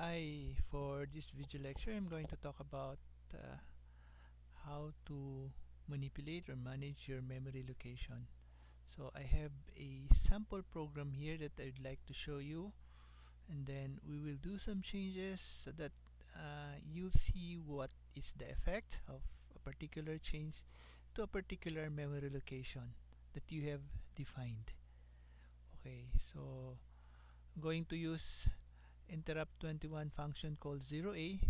Hi, for this video lecture I'm going to talk about uh, how to manipulate or manage your memory location. So I have a sample program here that I'd like to show you, and then we will do some changes so that you'll see what is the effect of a particular change to a particular memory location that you have defined. Okay, so I'm going to use interrupt21 function called 0a.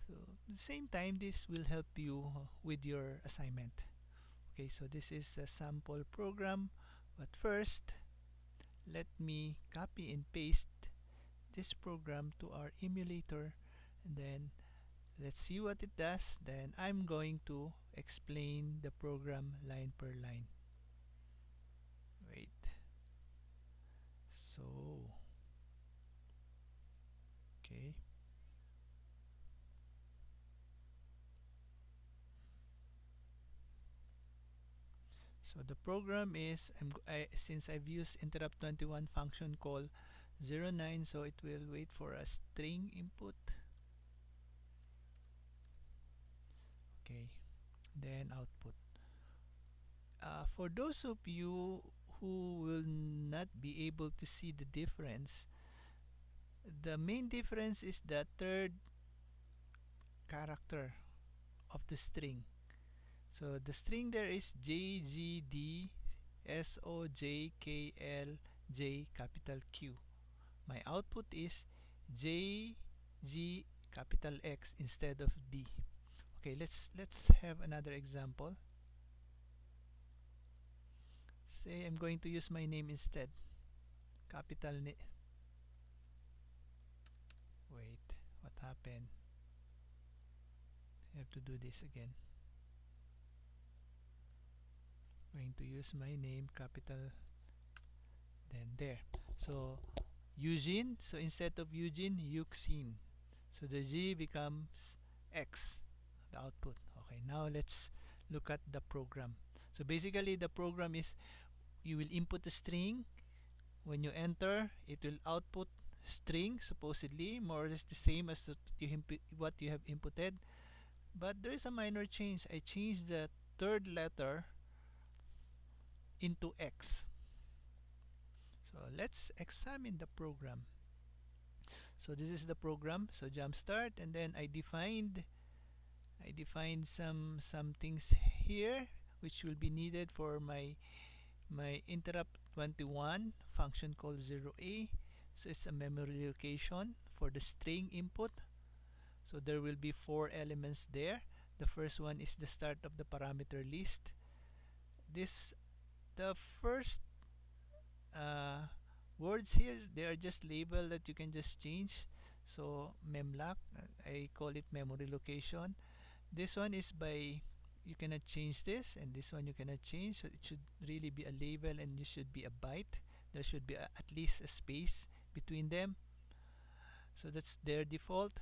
So at the same time, this will help you with your assignment. Okay, so this is a sample program, but first let me copy and paste this program to our emulator, and then let's see what it does. Then I'm going to explain the program line per line. Wait. So, okay. So the program is, since I've used interrupt21 function call 09, so it will wait for a string input. Okay, then output. For those of you who will not be able to see the difference, the main difference is the third character of the string. So the string there is JGD SOJKLJ capital Q. My output is JG capital X instead of D. Okay, let's have another example. Say I'm going to use my name instead. Capital Wait, what happened? I have to do this again. Going to use my name capital, then there. So Eugene, so instead of Eugene, Euxine. So the G becomes X, the output. Okay, now let's look at the program. So basically the program is, you will input a string. When you enter, it will output string, supposedly more or less the same as what you have inputted, but there is a minor change. I changed the third letter into X. So let's examine the program. So this is the program. So jumpstart, and then I defined some things here which will be needed for my interrupt21 function called 0a. So it's a memory location for the string input. So there will be 4 elements there. The first one is the start of the parameter list. The first words here, they are just label that you can just change. So memloc, I call it memory location. This one is by, you cannot change this, and this one you cannot change, so it should really be a label, and it should be a byte. There should be at least a space between them. So that's their default.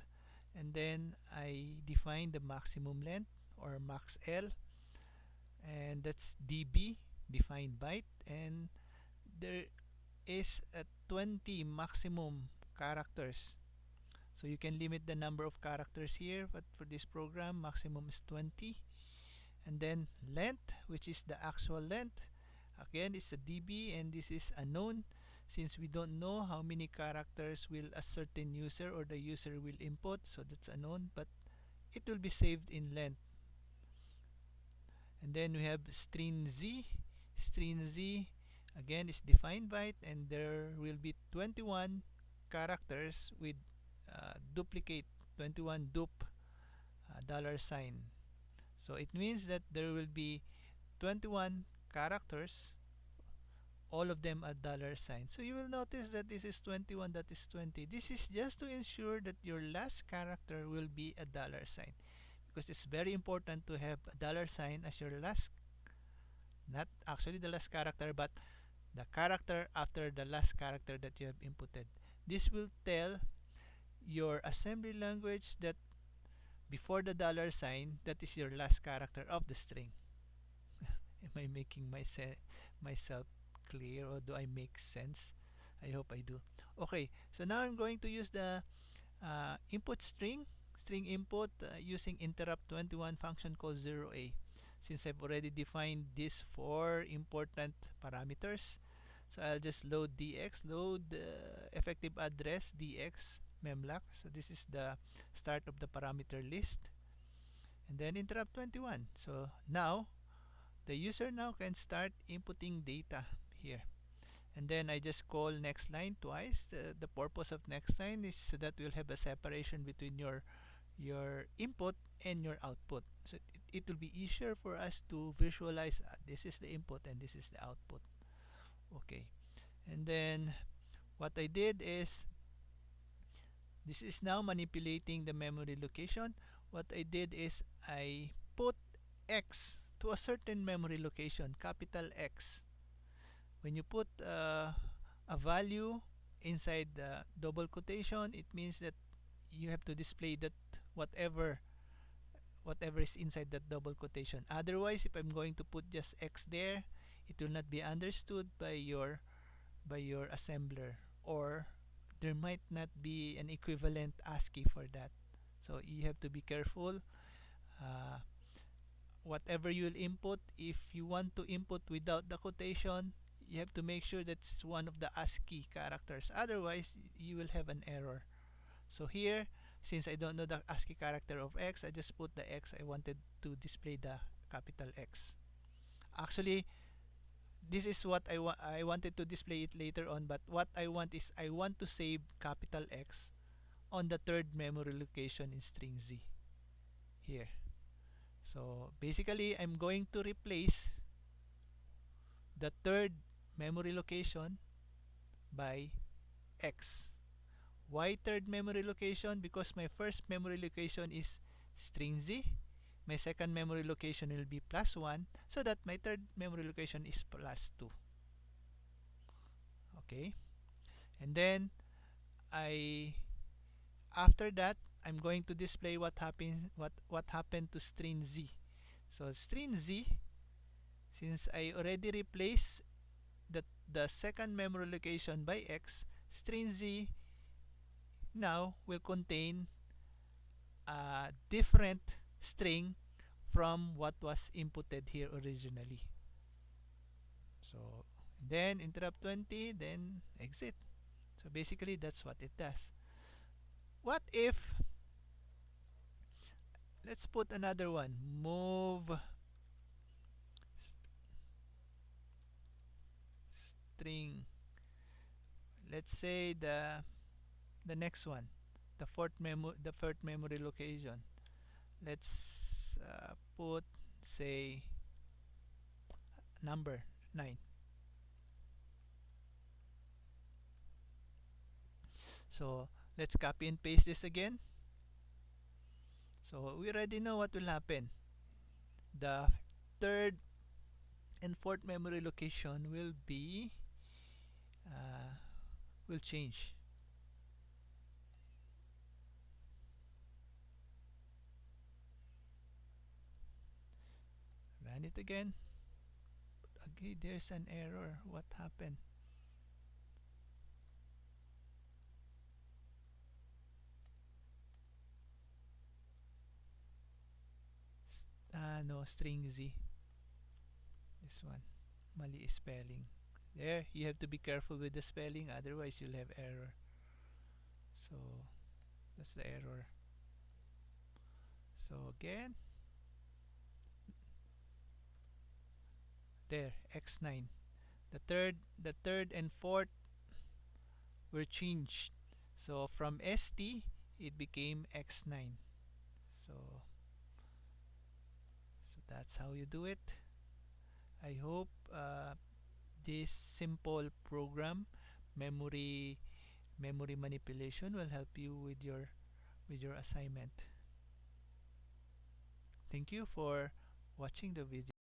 And then I define the maximum length, or max L, and that's dB, defined byte, and there is a 20 maximum characters. So you can limit the number of characters here, but for this program maximum is 20. And then length, which is the actual length, again it's a dB, and this is unknown since we don't know how many characters will a certain user or the user will input, so that's unknown, but it will be saved in length. And then we have string Z again is defined byte, and there will be 21 characters with duplicate, 21 dup dollar sign. So it means that there will be 21 characters, all of them a dollar sign. So you will notice that this is 21, that is 20. This is just to ensure that your last character will be a dollar sign, because it's very important to have a dollar sign as your last, not actually the last character, but the character after the last character that you have inputted. This will tell your assembly language that before the dollar sign, that is your last character of the string. Am I making myself clear, or do I make sense? I hope I do. Okay, so now I'm going to use the input string input using interrupt21 function called 0a. Since I've already defined these four important parameters, so I'll just load dx, load effective address dx memlock. So this is the start of the parameter list, and then interrupt21. So now the user now can start inputting data here. And then I just call next line twice. The purpose of next line is so that we'll have a separation between your input and your output. So it will be easier for us to visualize, this is the input and this is the output. Okay. And then what I did is, this is now manipulating the memory location. What I did is I put X to a certain memory location, capital X. When you put a value inside the double quotation, it means that you have to display that whatever is inside that double quotation. Otherwise, if I'm going to put just X there, it will not be understood by your assembler, or there might not be an equivalent ASCII for that. So you have to be careful. Whatever you'll input, if you want to input without the quotation, you have to make sure that's one of the ASCII characters. Otherwise, you will have an error. So here, since I don't know the ASCII character of X, I just put the X. I wanted to display the capital X. Actually, this is what I wanted to display it later on, but what I want is I want to save capital X on the third memory location in string Z here. So basically, I'm going to replace the third memory location by X. Why third memory location? Because my first memory location is string Z. My second memory location will be +1, so that my third memory location is +2. Okay, and then after that, I'm going to display what happened to string Z. So string Z, since I already replaced the second memory location by X, string Z now will contain a different string from what was inputted here originally. So then interrupt20, then exit. So basically that's what it does. What if, let's put another one, move string, let's say the next one, the fourth memory location. Let's put, say, number 9. So let's copy and paste this again. So we already know what will happen. The third and fourth memory location will be will change. Run it again. Okay, there's an error. What happened? No, string Z. This one. Mali spelling. There, you have to be careful with the spelling, otherwise you'll have error. So, that's the error. So again, there, X9. The third and fourth were changed. So from ST, it became X9. So that's how you do it. I hope this simple program, memory manipulation, will help you with your assignment. Thank you for watching the video.